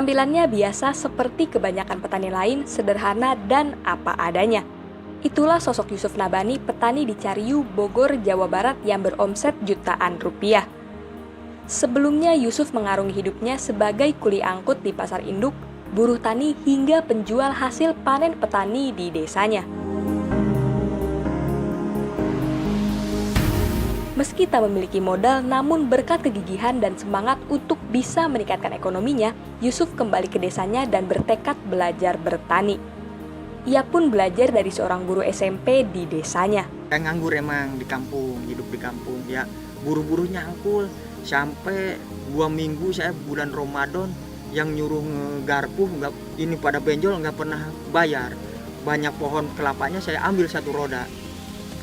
Penampilannya biasa seperti kebanyakan petani lain, sederhana dan apa adanya. Itulah sosok Yusuf Nabhani, petani di Cariu, Bogor, Jawa Barat yang beromset jutaan rupiah. Sebelumnya Yusuf mengarungi hidupnya sebagai kuli angkut di pasar induk, buruh tani hingga penjual hasil panen petani di desanya. Meski tak memiliki modal, namun berkat kegigihan dan semangat untuk bisa meningkatkan ekonominya, Yusuf kembali ke desanya dan bertekad belajar bertani. Ia pun belajar dari seorang guru SMP di desanya. Saya nganggur emang di kampung, hidup di kampung ya, buru-buru nyangkul. Sampai 2 minggu saya bulan Ramadan yang nyuruh ngegarpu, ini pada benjol nggak pernah bayar. Banyak pohon kelapanya saya ambil 1 roda.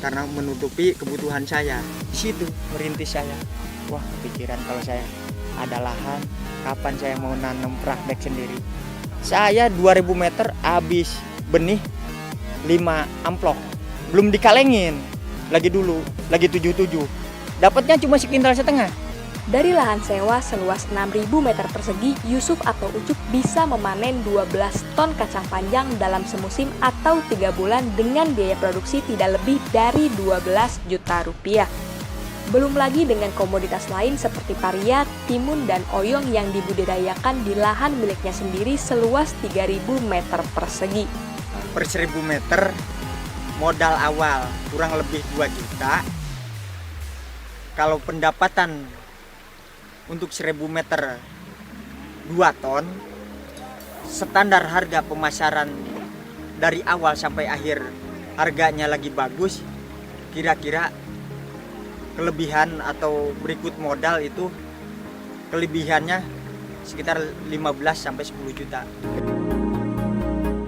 Karena menutupi kebutuhan saya. Di situ merintis saya. Wah, kepikiran kalau saya ada lahan, kapan saya mau nanam praktek sendiri. Saya 2000 meter habis benih 5 amplop. Belum dikalengin. Lagi 77. Dapatnya cuma sekintal setengah. Dari lahan sewa seluas 6.000 meter persegi, Yusuf atau Ucup bisa memanen 12 ton kacang panjang dalam semusim atau 3 bulan dengan biaya produksi tidak lebih dari 12 juta rupiah. Belum lagi dengan komoditas lain seperti paria, timun, dan oyong yang dibudidayakan di lahan miliknya sendiri seluas 3.000 meter persegi. Per 1.000 meter modal awal kurang lebih 2 juta. Kalau pendapatan untuk 1.000 meter 2 ton, standar harga pemasaran dari awal sampai akhir harganya lagi bagus, kira-kira kelebihan atau berikut modal itu kelebihannya sekitar 15-10 juta.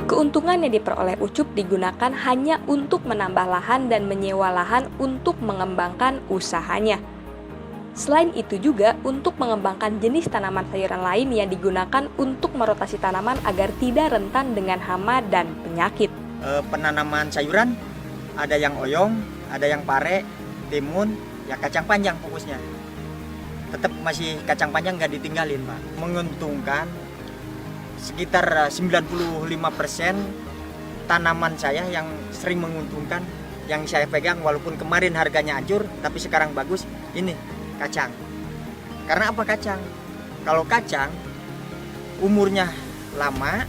Keuntungan yang diperoleh Ucup digunakan hanya untuk menambah lahan dan menyewa lahan untuk mengembangkan usahanya. Selain itu juga untuk mengembangkan jenis tanaman sayuran lain yang digunakan untuk merotasi tanaman agar tidak rentan dengan hama dan penyakit. Penanaman sayuran ada yang oyong, ada yang pare, timun, ya kacang panjang fokusnya. Tetap masih kacang panjang nggak ditinggalin, Pak. Menguntungkan sekitar 95% tanaman saya yang sering menguntungkan, yang saya pegang walaupun kemarin harganya hancur tapi sekarang bagus, ini kacang. Karena apa kacang? Kalau kacang umurnya lama,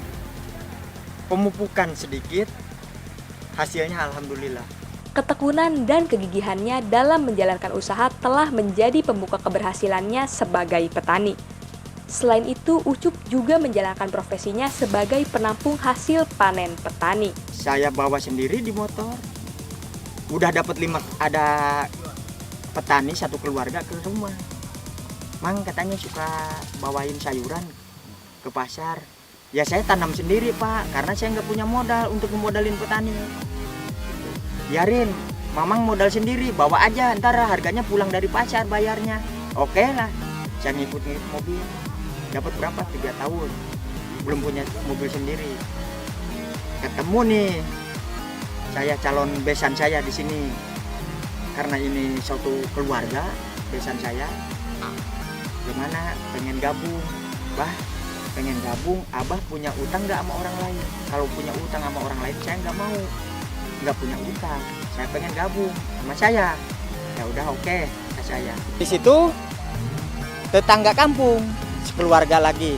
pemupukan sedikit, hasilnya alhamdulillah. Ketekunan dan kegigihannya dalam menjalankan usaha telah menjadi pembuka keberhasilannya sebagai petani. Selain itu, Ucup juga menjalankan profesinya sebagai penampung hasil panen petani. Saya bawa sendiri di motor. Udah dapat 5, ada petani 1 keluarga ke rumah. Mang katanya suka bawain sayuran ke pasar. Ya saya tanam sendiri, Pak, karena saya nggak punya modal untuk memodalin petani. Biarin, Mamang modal sendiri, bawa aja, ntar harganya pulang dari pasar bayarnya. Oke lah, saya ngikut mobil. Dapat berapa? 3 tahun. Belum punya mobil sendiri. Ketemu nih, saya calon besan saya di sini. Karena ini suatu keluarga, besan saya. Gimana? Pengen gabung. Bah, pengen gabung. Abah punya utang nggak sama orang lain? Kalau punya utang sama orang lain, saya nggak mau. Nggak punya utang. Saya pengen gabung sama saya. Ya udah oke, kata saya. Di situ tetangga kampung, sekeluarga lagi.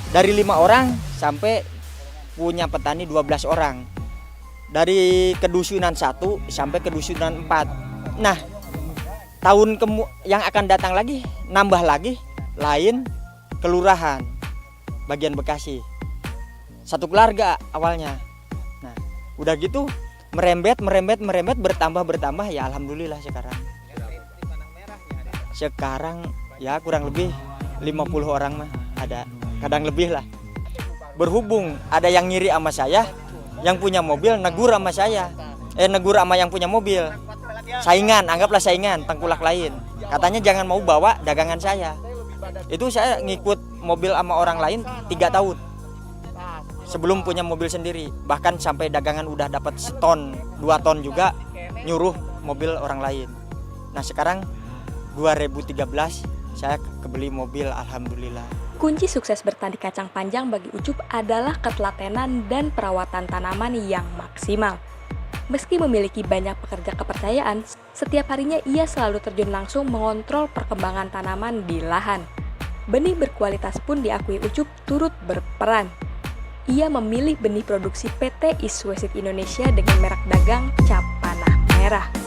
Dari 5 orang sampai punya petani 12 orang. Dari kedusunan 1 sampai kedusunan 4. Nah, tahun yang akan datang lagi, nambah lagi, lain kelurahan, bagian Bekasi. 1 keluarga awalnya. Nah, udah gitu merembet, bertambah, ya alhamdulillah sekarang. Sekarang ya kurang lebih 50 orang mah ada, kadang lebih lah. Berhubung ada yang ngiri sama saya, yang punya mobil negur sama saya. Negur sama yang punya mobil. Saingan, anggaplah saingan, tengkulak lain. Katanya jangan mau bawa dagangan saya. Itu saya ngikut mobil sama orang lain 3 tahun. Sebelum punya mobil sendiri. Bahkan sampai dagangan udah dapat 1 ton, 2 ton juga nyuruh mobil orang lain. Nah sekarang 2013 saya kebeli mobil alhamdulillah. Kunci sukses bertani kacang panjang bagi Ucup adalah ketelatenan dan perawatan tanaman yang maksimal. Meski memiliki banyak pekerja kepercayaan, setiap harinya ia selalu terjun langsung mengontrol perkembangan tanaman di lahan. Benih berkualitas pun diakui Ucup turut berperan. Ia memilih benih produksi PT East West Indonesia dengan merek dagang Cap Panah Merah.